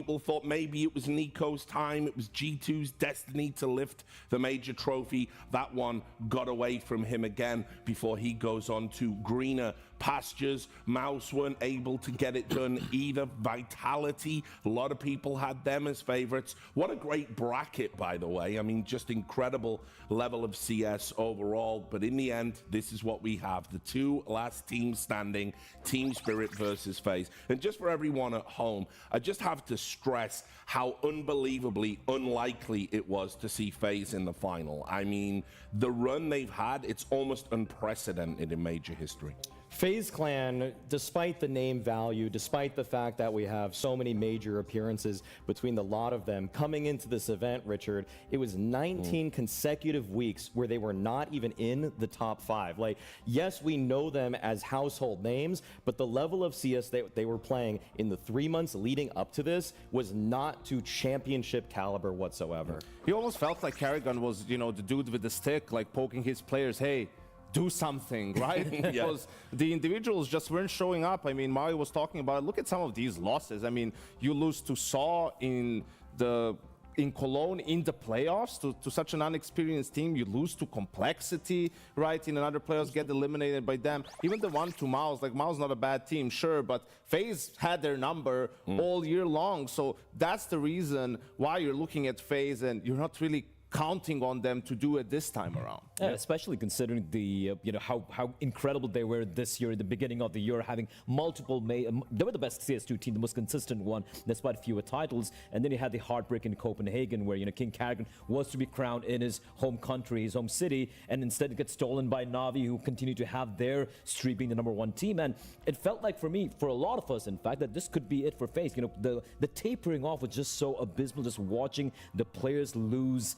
people thought maybe it was Nico's time. It was G2's destiny to lift the major trophy. That one got away from him again before he goes on to greener pastures. Mouse weren't able to get it done either. Vitality, a lot of people had them as favorites. What a great bracket, by the way. I mean, just incredible level of CS overall. But in the end, this is what we have. The two last teams standing, Team Spirit versus FaZe. And just for everyone at home, I just have to stress how unbelievably unlikely it was to see FaZe in the final. I mean, the run they've had, it's almost unprecedented in major history. FaZe Clan, despite the name value, despite the fact that we have so many major appearances between the lot of them, coming into this event, Richard, it was 19 consecutive weeks where they were not even in the top 5. Like, yes, we know them as household names, but the level of CS they were playing in the 3 months leading up to this was not to championship caliber whatsoever. He almost felt like Karrigan was, you know, the dude with the stick, like poking his players, hey, do something, right? Because the individuals just weren't showing up. I mean, Mario was talking about it. Look at some of these losses. I mean, you lose to Saw in Cologne in the playoffs to such an unexperienced team. You lose to Complexity, right? In another playoffs, get eliminated by them. Even the one to Maus, like Maus not a bad team, sure, but FaZe had their number all year long. So that's the reason why you're looking at FaZe and you're not really counting on them to do it this time around. Yeah, especially considering the you know how incredible they were this year, at the beginning of the year, having multiple they were the best CS2 team, the most consistent one, despite fewer titles. And then you had the heartbreak in Copenhagen, where King Karrigan was to be crowned in his home country, his home city, and instead it gets stolen by Na'Vi, who continue to have their streak being the #1 team. And it felt like, for me, for a lot of us, in fact, that this could be it for FaZe. The tapering off was just so abysmal, just watching the players lose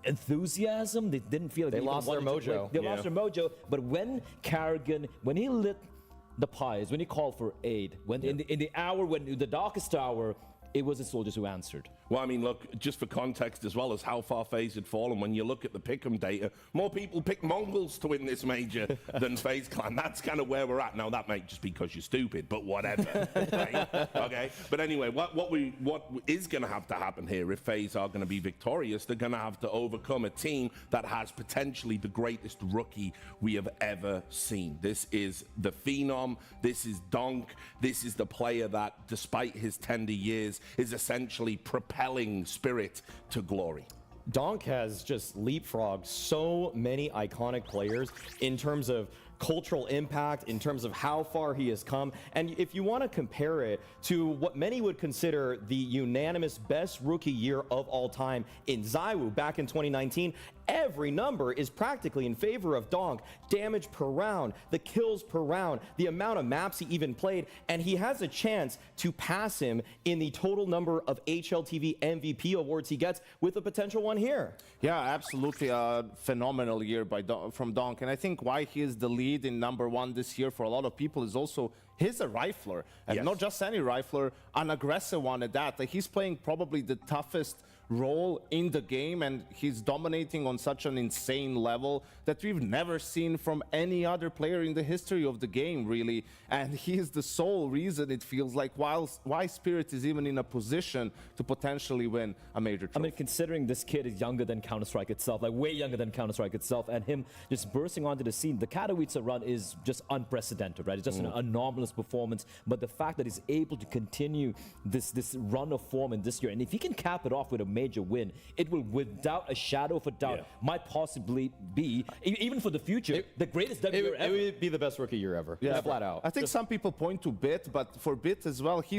enthusiasm. They didn't feel like they lost their mojo. They lost their mojo. But when Karrigan, when he lit the pies, when he called for aid, when in the hour, when the darkest hour, it was the soldiers who answered. Well, I mean, look, just for context as well as how far FaZe had fallen, when you look at the pick'em data, more people pick Mongols to win this major than FaZe Clan. That's kind of where we're at. Now, that might just be because you're stupid, but whatever. Right? Okay? But anyway, what is going to have to happen here if FaZe are going to be victorious, they're going to have to overcome a team that has potentially the greatest rookie we have ever seen. This is the Phenom. This is Donk. This is the player that, despite his tender years, is essentially propelling Spirit to glory. Donk has just leapfrogged so many iconic players in terms of cultural impact, in terms of how far he has come. And if you want to compare it to what many would consider the unanimous best rookie year of all time in ZywOo back in 2019, every number is practically in favor of Donk. Damage per round, the kills per round, the amount of maps he even played, and he has a chance to pass him in the total number of HLTV MVP awards he gets, with a potential one here. Yeah, absolutely a phenomenal year from Donk. And I think why he is the lead in #1 this year for a lot of people is also he's a rifler, and not just any rifler, an aggressive one at that. Like, he's playing probably the toughest role in the game, and he's dominating on such an insane level that we've never seen from any other player in the history of the game, really. And he is the sole reason, it feels like, why Spirit is even in a position to potentially win a major trophy. I mean, considering this kid is younger than Counter-Strike itself, like way younger than Counter-Strike itself, and him just bursting onto the scene, the Katowice run is just unprecedented, right? It's just an anomalous performance, but the fact that he's able to continue this run of form in this year, and if he can cap it off with a major win, it will, without a shadow of a doubt, might possibly be, even for the future, the greatest debut year ever. It would be the best rookie year ever, flat out. I think some people point to Bit, but for Bit as well, he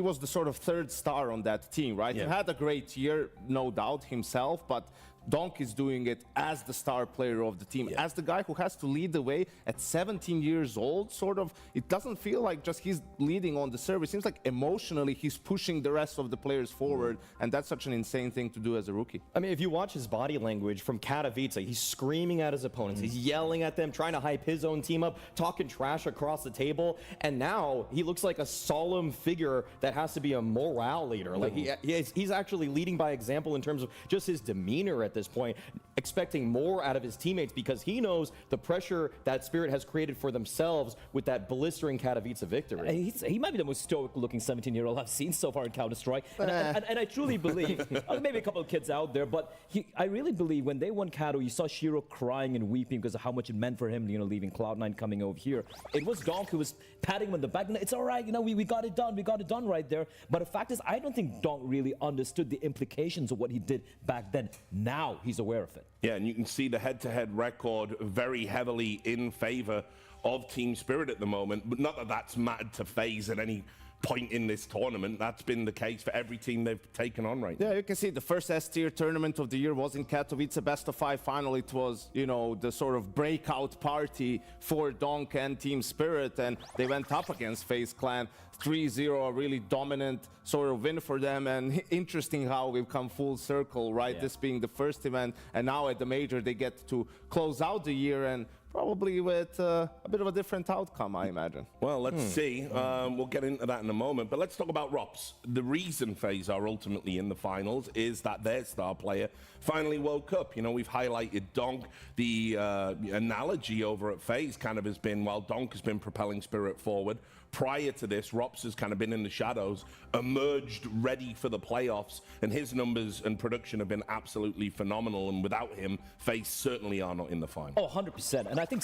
was the sort of third star on that team, right? He had a great year, no doubt, himself, but Donk is doing it as the star player of the team, as the guy who has to lead the way at 17 years old, sort of. It doesn't feel like just he's leading on the server. It seems like emotionally he's pushing the rest of the players forward, and that's such an insane thing to do as a rookie. I mean, if you watch his body language from Katowice, he's screaming at his opponents, he's yelling at them, trying to hype his own team up, talking trash across the table, and now he looks like a solemn figure that has to be a morale leader. Like, he's actually leading by example in terms of just his demeanor at at this point, expecting more out of his teammates because he knows the pressure that Spirit has created for themselves with that blistering Katowice victory. He might be the most stoic-looking 17-year-old I've seen so far in Counter-Strike, and I truly believe, maybe a couple of kids out there, but I really believe when they won Kato, you saw Shiro crying and weeping because of how much it meant for him, leaving Cloud9 coming over here. It was Donk who was patting him on the back. It's all right, we got it done right there. But the fact is, I don't think Donk really understood the implications of what he did back then. Now he's aware of it. Yeah, and you can see the head-to-head record very heavily in favor of Team Spirit at the moment, but not that that's mattered to FaZe at any point in this tournament. That's been the case for every team they've taken on right now. Yeah, you can see the first S-tier tournament of the year was in Katowice, best of 5 final. It was, the sort of breakout party for Donk and Team Spirit, and they went up against FaZe Clan 3-0, a really dominant sort of win for them. And interesting how we've come full circle, right? Yeah. This being the first event, and now at the major they get to close out the year, and probably with a bit of a different outcome, I imagine. Well, let's see. We'll get into that in a moment. But let's talk about ROPS. The reason FaZe are ultimately in the finals is that their star player finally woke up. We've highlighted Donk. The analogy over at FaZe kind of has been, while Donk has been propelling Spirit forward, prior to this, ROPS has kind of been in the shadows, emerged ready for the playoffs, and his numbers and production have been absolutely phenomenal. And without him, FaZe certainly are not in the final. Oh, 100%. And I think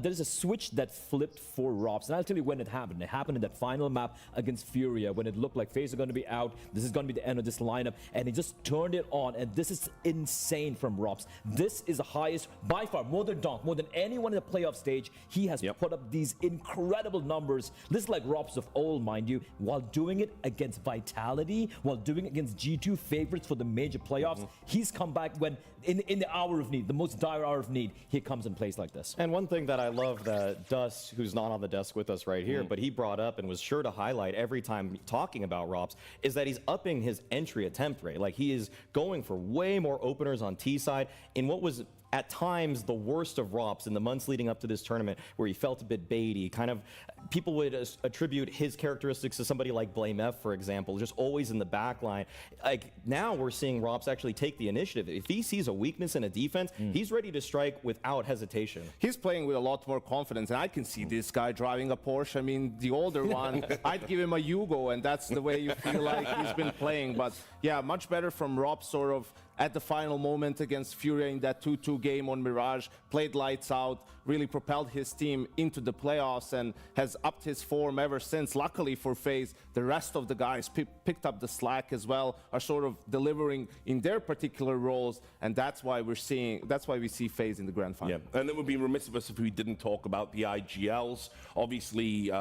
there's a switch that flipped for ROPS. And I'll tell you when it happened. It happened in that final map against Furia when it looked like FaZe are going to be out. This is going to be the end of this lineup. And he just turned it on. And this is insane from ROPS. This is the highest, by far, more than Donk, more than anyone in the playoff stage. He has put up these incredible numbers. This is like ROPS of old, mind you, while doing it against Vitality, while doing it against G2 favorites for the major playoffs. He's come back when, in the hour of need, the most dire hour of need, he comes and plays like this. And one thing that I love that Dust, who's not on the desk with us right here, but he brought up and was sure to highlight every time talking about ROPS, is that he's upping his entry attempt rate. Like, he is going for way more openers on T side in what was at times the worst of ROPS in the months leading up to this tournament, where he felt a bit baity. Kind of, people would attribute his characteristics to somebody like Blame F, for example, just always in the back line. Like, now we're seeing ROPS actually take the initiative. If he sees a weakness in a defense, he's ready to strike without hesitation. He's playing with a lot more confidence, and I can see this guy driving a Porsche. I mean, the older one, I'd give him a Yugo, and that's the way you feel like he's been playing. But yeah, much better from ROPS, sort of at the final moment against Furia in that 2-2 game on Mirage, played lights out, really propelled his team into the playoffs, and has upped his form ever since. Luckily for FaZe, the rest of the guys picked up the slack as well, are sort of delivering in their particular roles, and that's why we see FaZe in the grand final. Yeah, and it would be remiss of us if we didn't talk about the IGLs. Obviously,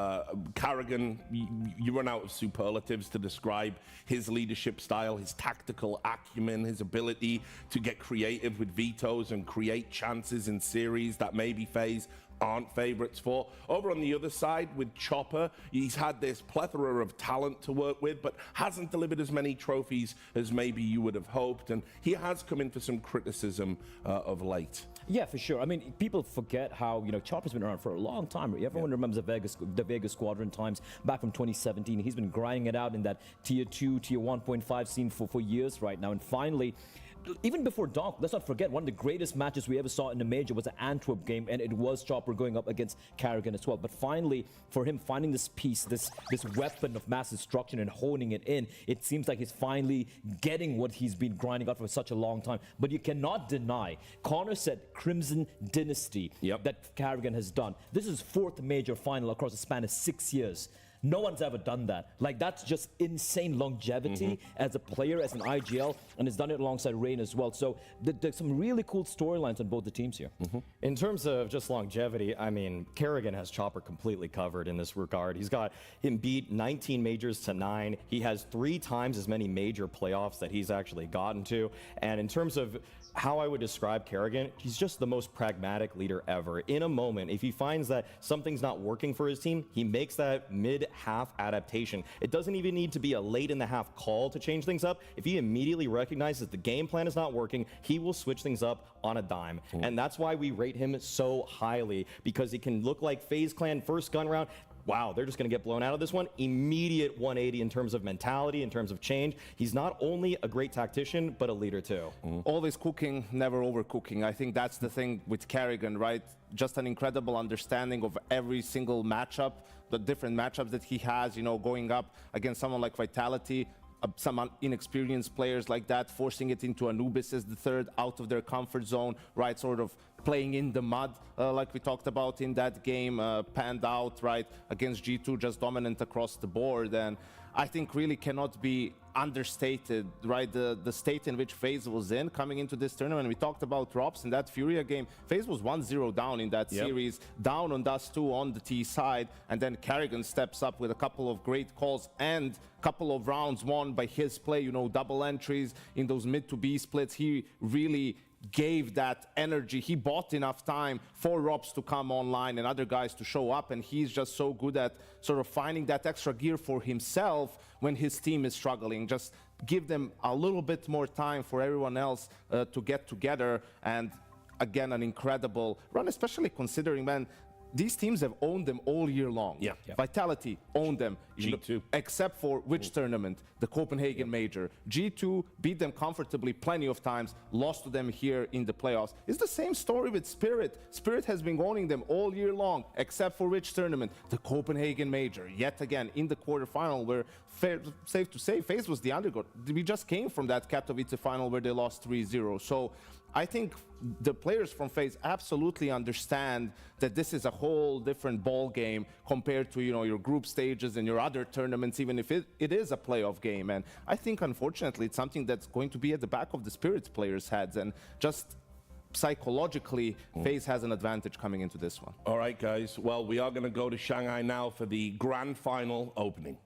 Carrigan, you run out of superlatives to describe his leadership style, his tactical acumen, his ability to get creative with vetoes and create chances in series that maybe FaZe aren't favorites for. Over on the other side with Chopper, he's had this plethora of talent to work with, but hasn't delivered as many trophies as maybe you would have hoped, and he has come in for some criticism of late. Yeah, for sure. I mean, people forget how, Chopper's been around for a long time. Everyone remembers the Vegas Squadron times back from 2017. He's been grinding it out in that tier 2, tier 1.5 scene for years right now. And finally, even before Donk, let's not forget, one of the greatest matches we ever saw in the major was the Antwerp game, and it was Chopper going up against Carrigan as well. But finally, for him finding this piece, this weapon of mass destruction and honing it in, it seems like he's finally getting what he's been grinding out for such a long time. But you cannot deny, Connor said Crimson Dynasty that Carrigan has done. This is 4th major final across a span of 6 years. No one's ever done that. Like, that's just insane longevity as a player, as an IGL, and has done it alongside Rain as well. So there's some really cool storylines on both the teams here. In terms of just longevity, I mean, Carrigan has Chopper completely covered in this regard. He's got him beat 19 majors to 9. He has 3 times as many major playoffs that he's actually gotten to. And in terms of how I would describe Carrigan, he's just the most pragmatic leader ever. In a moment, if he finds that something's not working for his team, he makes that mid-half adaptation. It doesn't even need to be a late-in-the-half call to change things up. If he immediately recognizes the game plan is not working, he will switch things up on a dime. And that's why we rate him so highly, because he can look like FaZe Clan first gun round, wow, they're just going to get blown out of this one. Immediate 180 in terms of mentality, in terms of change. He's not only a great tactician, but a leader too. Always cooking, never overcooking. I think that's the thing with Kerrigan, right? Just an incredible understanding of every single matchup, the different matchups that he has, you know, going up against someone like Vitality, some inexperienced players like that, forcing it into Anubis as the third out of their comfort zone, right? Sort of playing in the mud, like we talked about in that game, panned out, right? Against G2, just dominant across the board. And I think really cannot be understated, right? The state in which FaZe was in coming into this tournament. We talked about Rops in that Furia game. FaZe was 1-0 down in that series, down on Dust 2 on the T side, and then Kerrigan steps up with a couple of great calls and couple of rounds won by his play, you know, double entries in those mid to B splits. He really gave that energy. He bought enough time for Robs to come online and other guys to show up, and he's just so good at sort of finding that extra gear for himself when his team is struggling. Just give them a little bit more time for everyone else to get together. And again, an incredible run, especially considering, man, these teams have owned them all year long. Yeah. Vitality owned them. G2. Except for which tournament? The Copenhagen Major. G2 beat them comfortably plenty of times, lost to them here in the playoffs. It's the same story with Spirit. Spirit has been owning them all year long, except for which tournament? The Copenhagen Major. Yet again, in the quarterfinal, where safe to say, FaZe was the underdog. We just came from that Katowice final where they lost 3-0. So I think the players from FaZe absolutely understand that this is a whole different ball game compared to, you know, your group stages and your other tournaments, even if it is a playoff game. And I think, unfortunately, it's something that's going to be at the back of the Spirit players' heads. And just psychologically, FaZe has an advantage coming into this one. All right, guys. Well, we are going to go to Shanghai now for the grand final opening.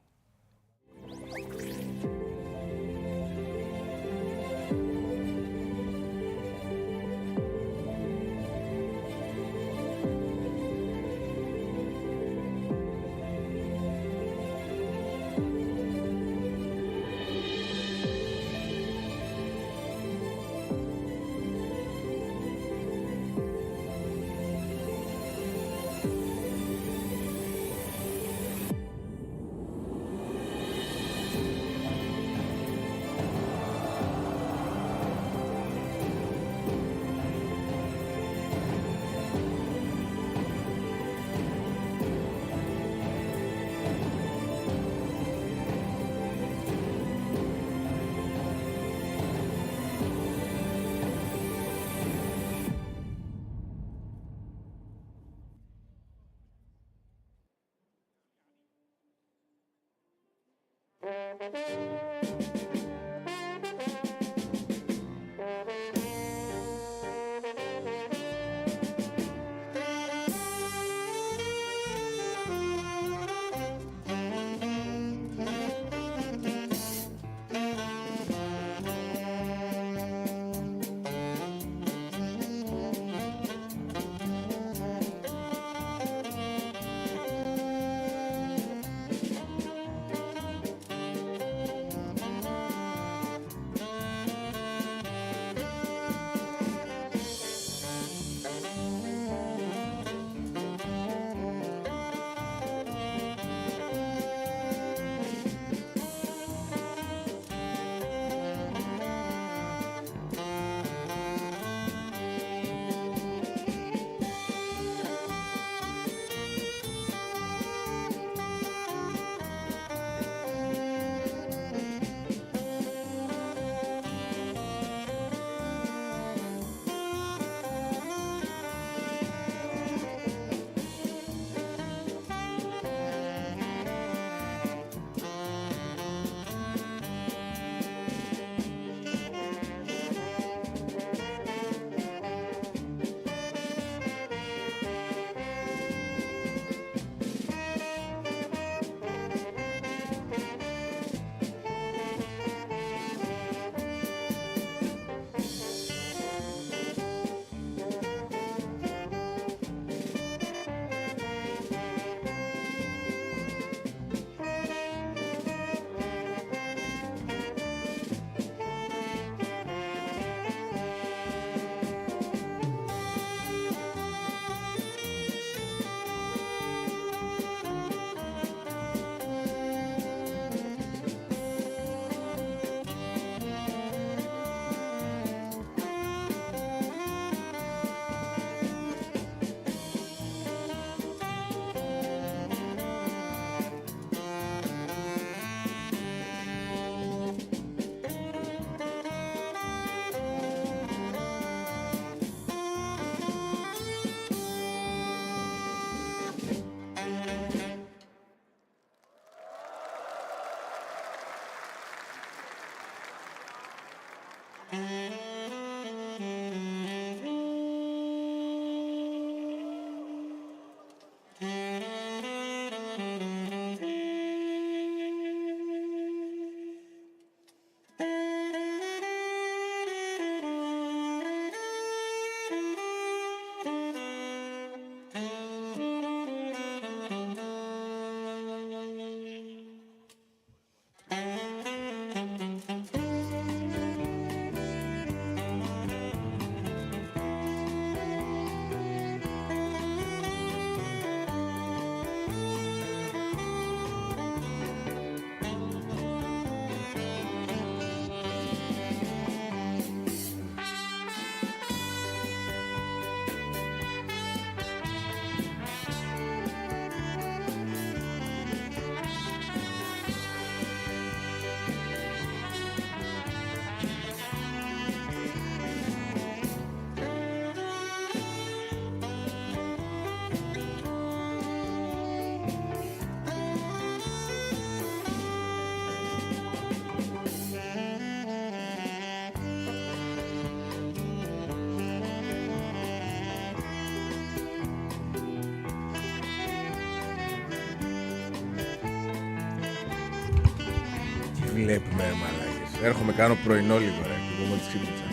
βλέπουμε, ρε μαλάκες. Έρχομαι, κάνω πρωινό λίγο, ρε. Εγώ μόλις ξύπνησα.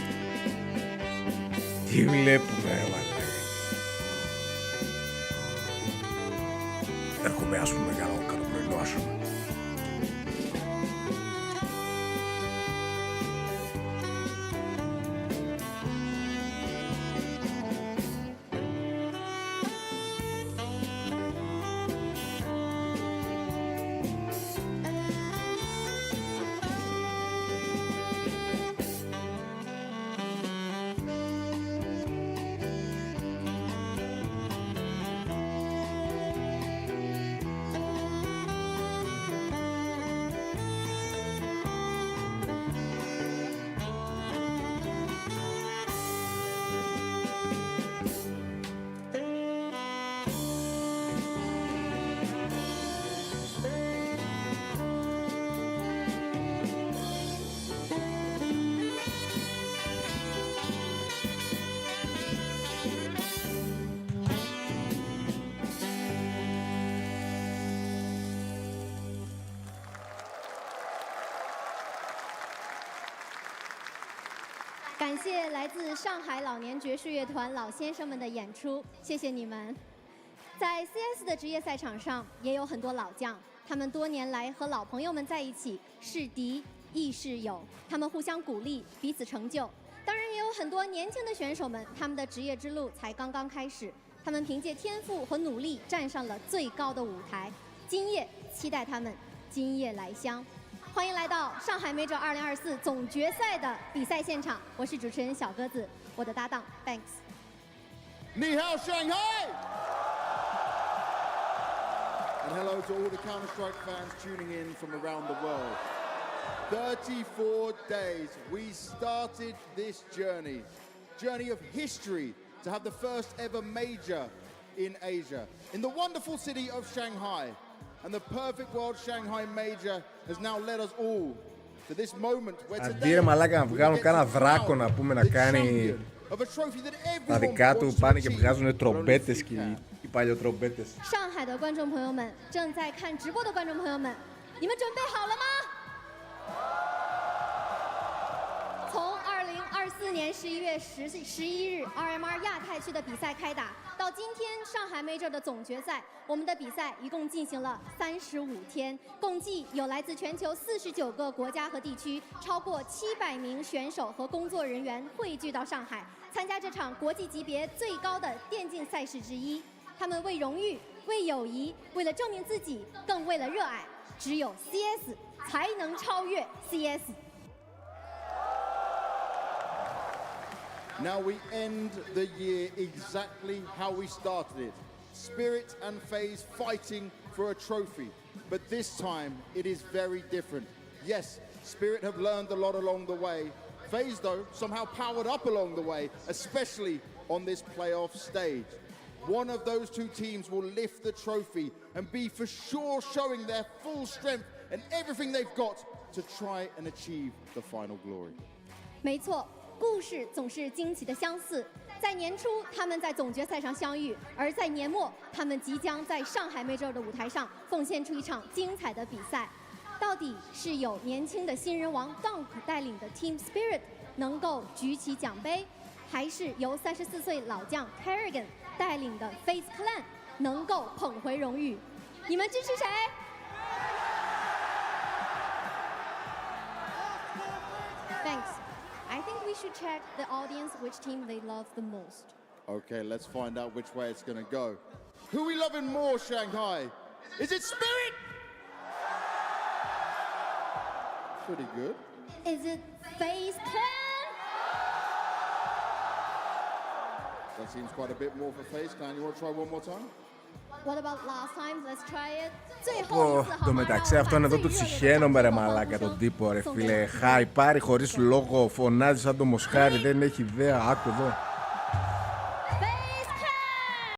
Τι βλέπουμε, ρε μαλάκες. Έρχομαι, ας πούμε, κάνω πρωινό, ας πούμε.感谢来自上海老年爵士乐团老先生们的演出，谢谢你们。在 CS 的职业赛场上，也有很多老将，他们多年来和老朋友们在一起，是敌亦是友，他们互相鼓励，彼此成就。当然，也有很多年轻的选手们，他们的职业之路才刚刚开始，他们凭借天赋和努力站上了最高的舞台。今夜期待他们今夜来香。欢迎来到上海 Major 2024总决赛的比赛现场，我是主持人小鸽子，我的搭档 Banks。Ni hao, Shanghai! And hello to all the Counter-Strike fans tuning in from around the world. 34 days, we started this journey of history to have the first ever major in Asia, in the wonderful city of Shanghai. And the perfect World Shanghai Major has now led us all to this moment where today αντί ρε μαλάκα να βγάλουν κάνα δράκο να πούμε να κάνει τα δικά του, πάνε και βγάζουν τρομπέτες και οι παλιοτρομπέτες. 上海的观众朋友们，正在看直播的观众朋友们，你们准备好了吗？从2024年11月11日 RMR 亚太区的比赛开打，到今天上海 Major 的总决赛，我们的比赛一共进行了35天，共计有来自全球49个国家和地区，超过700名选手和工作人员汇聚到上海，参加这场国际级别最高的电竞赛事之一。他们为荣誉、为友谊、为了证明自己，更为了热爱，只有 CS 才能超越 CS。Now we end the year exactly how we started it. Spirit and FaZe fighting for a trophy. But this time, it is very different. Yes, Spirit have learned a lot along the way. FaZe, though, somehow powered up along the way, especially on this playoff stage. One of those two teams will lift the trophy and be for sure showing their full strength and everything they've got to try and achieve the final glory. 没错。故事总是惊奇的相似，在年初他们在总决赛上相遇，而在年末他们即将在上海 Major 的舞台上奉献出一场精彩的比赛。到底是有年轻的新人王 Dunk 带领的 Team Spirit 能够举起奖杯，还是由34岁老将 Kerrigan 带领的 FaZe Clan 能够捧回荣誉？你们支持谁？Thanks.I think we should check the audience which team they love the most. Okay, let's find out which way it's gonna go. Who we loving more, Shanghai? Is it Spirit? Pretty good. Is it FaZe Clan? That seems quite a bit more for FaZe Clan. You wanna try one more time? What about last time? Let's try it. 最后一次好吗？ Το μεταξύ αυτόν εδώ του τσιχαίνομαι ρε μαλάκα τον τύπο ρε φίλε. Χάι πάρει χωρίς λόγο, φωνάζει σαν το μοσχάρι, δεν έχει ιδέα, άκου εδώ.